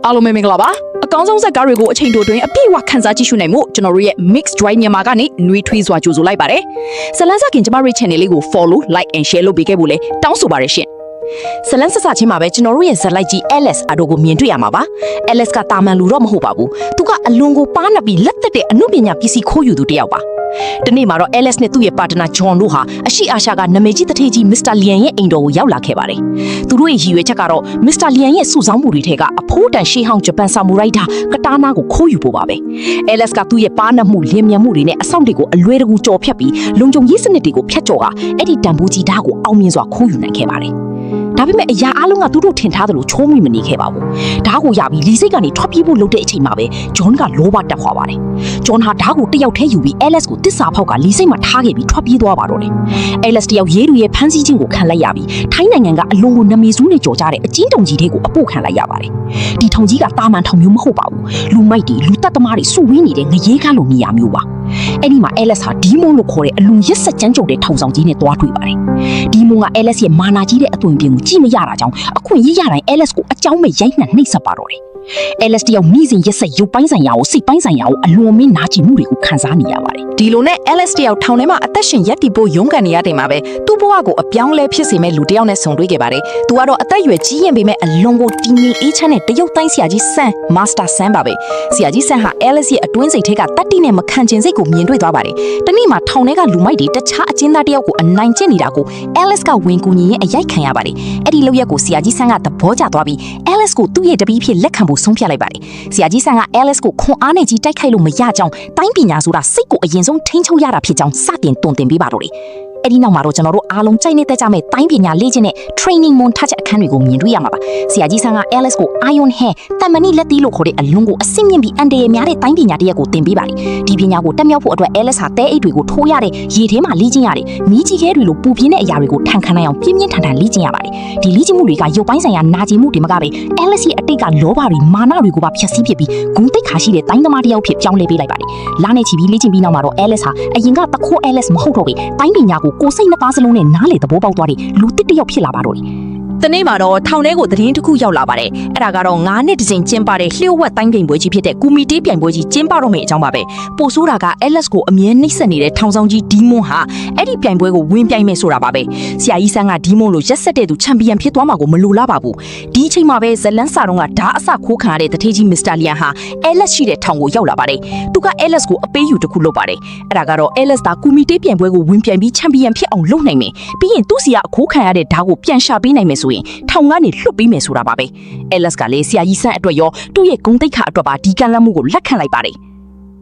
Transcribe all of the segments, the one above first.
အားလုံးမင်္ဂလာပါအကောင်းဆုံးဇက်ကားတွေကိုအချိန်တိုတွင်အပြည့်အဝခန်းစားကြည့်ရှုနိုင်မှုကျွန်တော်တို့ရဲ့ Mix Drive မြန်မာကနေနှွေးထွေးစွာကြိုဆိုလိုက်ပါတယ်ဇလန်းစခင်ကျမတို့ channel လေးကို follow like and share လုပ်ပေးခဲ့ဖို့လဲတောင်းဆိုပါရရှင်ဇလန်းဆက်စချင်းမှာပဲကျွန်တော်တို့ရဲ့ဇက်လိုက်ကြီး LS အတို့ကိုမြင်တွေ့ရမှာပါ LS ကတာမန်လူတော့မဟုတ်ပါဘူးသူကအလွန်ကိုပါနပ်ပြီးလက်သက်တဲ့အမှုပညာပစ္စည်းခိုးယူသူတစ်ယောက်ပါဒီနေ့မှာတော့ LS နဲ့သူ့ရဲ့ partner John တို့ဟာအရှိအာရှကနာမည်ကြီးတထေးကြီး Mr. Lian ရဲ့အိမ်တော်ကိုရောက်လာခဲ့ပါတယ်။သူတို့ရဲ့ရည်ရွယ်ချက်ကတော့ Mr. Lian ရဲ့စုဆောင်းမှုတွေထဲကအဖိုးတန်ရှေးဟောင်းဂျပန်ဆာမူရိုက်တာကတာနာကိုခိုးယူဖို့ပါပဲ။ LS ကသူ့ရဲ့ပါနပ်မှုလျင်မြန်မှုတွေနဲ့အဆောက်တွေကိုအလွယ်တကူကြော်ဖြတ်ပြီးလုံခြုံရေးစနစ်တွေကိုဖျက်ကျော်ကအဲ့ဒီတန်ဖိုးကြီးဓာတ်ကိုအောင်မြင်စွာခိုးယူနိုင်ခဲ့ပါတယ်။ဒါပေမဲ့အရာအလုံးကသူတို့ထင်ထားသလိုချိုးမိမနေခဲ့ပါဘူး။ဓာတ်ကိုရပြီးလီစိတ်ကနေထွက်ပြေးဖို့လုပ်တဲ့အချိန်မှာပဲဂျွန်ကလောဘတက်ခွာပါတယ်။ဂျွန်ဟာဓာတ်ကိုတယောက်ထဲယူပြီး LS ကိုတစ္ဆာဖောက်ကလီစိတ်မှာထားခဲ့ပြီးထွက်ပြေးသွားပါတော့တယ်။ LS တယောက်ရဲတွေရဲ့ဖမ်းဆီးခြင်းကိုခံလိုက်ရပြီးထိုင်းနိုင်ငံကအလွန်ကိုနမေစူးနဲ့ကြော်ကြတဲ့အကျဉ်းတုံကြီးတွေကိုအပို့ခံလိုက်ရပါတယ်။ဒီထုံကြီးကတာမန်ထုံမျိုးမဟုတ်ပါဘူး။လူမိုက်တွေလူတက်သမားတွေစုဝေးနေတဲ့ငရေကားလိုနေရာမျိုးပါ။အဲ့ဒီမှာ LS ဟာဒီမွန်လို့ခေါ်တဲ့အလွန်ရက်ဆက်ကြမ်းကြုတ်တဲ့ထုံဆောင်ကြီးနဲ့တွားတွေ့ပါတယ်။ဒီမွန်က LS ရဲ့မာနာကြီးတဲ့အသွင်ပြင်ကိုကြည့်မရတာကြောင့်အခွင့်ရရတိုင်း LS ကိုအကြောင်းမဲ့ရိုက်နှက်နှိပ်စက်ပါတော့တယ်။ LS တယောက်မိစဉ်ရက်ဆက်ရုပ်ပိုင်းဆိုင်ရာကိုစိတ်ပိုင်းဆိုင်ရာကိုအလွန်မင်းနာကျင်မှုတွေကိုခံစားနေရပါတယ်။ဒီလိုနဲ့ LS တယောက်ထောင်ထဲမှာအသက်ရှင်ရက်တည်ဖို့ရုန်းကန်နေရတဲ့မှာပဲသူ့ဘဝကိုအပြောင်းလဲဖြစ်စေမဲ့လူတယောက်နဲ့ဆုံတွေ့ခဲ့ပါတယ်။သူကတော့အသက်အရွယ်ကြီးရင်ပေမဲ့အလွန်ကိုတည်ငြိမ်အေးချမ်းတဲ့တရုတ်တိုင်းဆရာကြီးဆန်မာစတာဆန်ပါပဲ။ဆရာကြီးဆန်ဟာ LS ရဲ့အတွင်းစိတ်ထဲကတတ်တိနဲ့မခံကျင်စိတ်ကိုမြင်တွေ့သွားပါတယ်။တနေ့မှာထောင်ထဲကလူမိုက်တွေတခြားအကျဉ်းသားတယောက်ကိုအနိုင်ကျင့်နေတာကို LS ကဝင်ကူညီရင်အရိုက်ခံရပါတယ်။အဲ့ဒီလောက်ရက်ကိုဆရာကြီးဆန်ကသဘောကျသွားပြီး LS ကိုသူ့ရဲ့တပည့်ဖြစ်လက်ခံဖို့ဆုံးဖြတ်လိုက်ပါတယ်။ဆရာကြီးဆန်က LS ကိုခွန်အားနဲ့ကြီးတိုက်ခိုက်လို့မရကြောင်းတိုင်းပညာဆိုတာစိတ်ကိုအရင်ဆုံးထိန်းချုပ်ရတာဖြစ်ကြောင်းစတင်တွင်တင်ပေးပါတော့တယ်။အဲ့ဒီနောက်မှာတော့ကျွန်တော်တို့အားလုံးကြိုက်နေတဲ့ကြမဲ့တိုင်းပညာလေ့ကျင့်တဲ့ training montage အခန်းတွေကိုမြင်တွေ့ရမှာပါဆရာကြီးဆန်းက LS ကို Iron Hand တမန်နီလက်သီးလို့ခေါ်တဲ့အလွန်ကိုအဆင့်မြင့်ပြီးအန်တရယ်များတဲ့တိုင်းပညာတစ်ရပ်ကိုသင်ပေးပါတယ်ဒီပညာကိုတက်မြောက်ဖို့အတွက် LS ဟာတဲအိတ်တွေကိုထိုးရတယ်ရေထဲမှာလေ့ကျင့်ရတယ်မီးကြီးခဲတွေလိုပူပြင်းတဲ့အရာတွေကိုထန်ခံနိုင်အောင်ပြင်းပြင်းထန်ထန်လေ့ကျင့်ရပါတယ်ဒီလေ့ကျင့်မှုတွေကရုပ်ပိုင်းဆိုင်ရာနာကျင်မှုတွေမကပဲ LS ရဲ့အတိတ်ကလောဘတွေမာနတွေကိုပါဖျက်ဆီးပစ်ပြီးဂုဏ်သိက္ခာရှိတဲ့တိုင်းသမားတစ်ယောက်ဖြစ်ပြောင်းလဲပေးလိုက်ပါတယ်လာနေချီပြီးလေ့ကျင့်ပြီးနောက်မှာတော့ LS ဟာအရင်ကတခိုး LS မဟုတ်တော့ပဲတိုင်းပညာကိုကိုယ်စိတ်နှစ်ပါးစလုံးနဲ့နားလေသဘောပေါက်သွားတဲ့လူတစ်တယောက်ဖြစ်လာပါတော့တယ်။တနေ့မှာတော့ထောင်ထဲကိုသတင်းတစ်ခုရောက်လာပါတယ်။အဲ့ဒါကတော့9နှစ်တကြိမ်ကျင်းပတဲ့လျှို့ဝှက်တိုင်းပြိုင်ပွဲကြီးဖြစ်တဲ့ကူမီတေးပြိုင်ပွဲကြီးကျင်းပတော့မယ့်အကြောင်းပါပဲ။ပိုဆိုးတာက LS ကိုအမြဲနှိမ့်ဆက်နေတဲ့ထောင်ဆောင်ကြီးဒီမွန်ဟာအဲ့ဒီပြိုင်ပွဲကိုဝင်ပြိုင်မယ်ဆိုတာပါပဲ။ဆရာကြီးဆန်းကဒီမွန်လိုရက်ဆက်တဲ့သူချန်ပီယံဖြစ်သွားမှာကိုမလိုလားပါဘူး။ဒီအချိန်မှာပဲဇလန်းစာတော့ကဓာအဆခိုးခံရတဲ့တထေးကြီး Mr. Lian ဟာ LS ရှိတဲ့ထောင်ကိုရောက်လာပါတယ်။သူက LS ကိုအပေးယူတစ်ခုလုပ်ပါတယ်။အဲ့ဒါကတော့ LS ကကူမီတေးပြိုင်ပွဲကိုဝင်ပြိုင်ပြီးချန်ပီယံဖြစ်အောင်လုပ်နိုင်မယ်။ပြီးရင်သူ့စီကအခိုးခံရတဲ့ဓာကိုပြန်ရှာပေးနိုင်မယ်ဆိုရင်ထောင်ကနေလွတ်ပေးမယ်ဆိုတာပါပဲ LS ကလည်းဆရာကြီးဆန်းအတွက်ရောသူ့ရဲ့ဂုဏ်သိက္ခာအတွက်ပါဒီကံလမ်းမှုကိုလက်ခံလိုက်ပါတယ်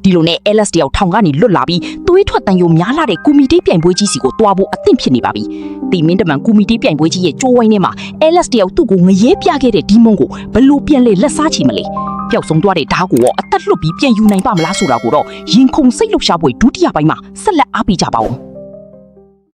ဒီလိုနဲ့ LS တယောက်ထောင်ကနေလွတ်လာပြီးသွေးထွက်တန်ယိုများလာတဲ့ကူမီတေးပြိုင်ပွဲကြီးစီကိုတွားဖို့အသင့်ဖြစ်နေပါပြီတီမင်းတမန်ကူမီတေးပြိုင်ပွဲကြီးရဲ့ကြိုးဝိုင်းထဲမှာ LS တယောက်သူ့ကိုငရဲပြခဲ့တဲ့ဒီမွန်ကိုဘလို့ပြန်လဲလက်စားချီမလဲပျောက်ဆုံးသွားတဲ့ဓာတ်ကိုရောအသက်လွတ်ပြီးပြန်ယူနိုင်ပါမလားဆိုတာကိုတော့ရင်ခုန်စိတ်လှုပ်ရှားပွဲဒုတိယပိုင်းမှာဆက်လက်အားပေးကြပါဦး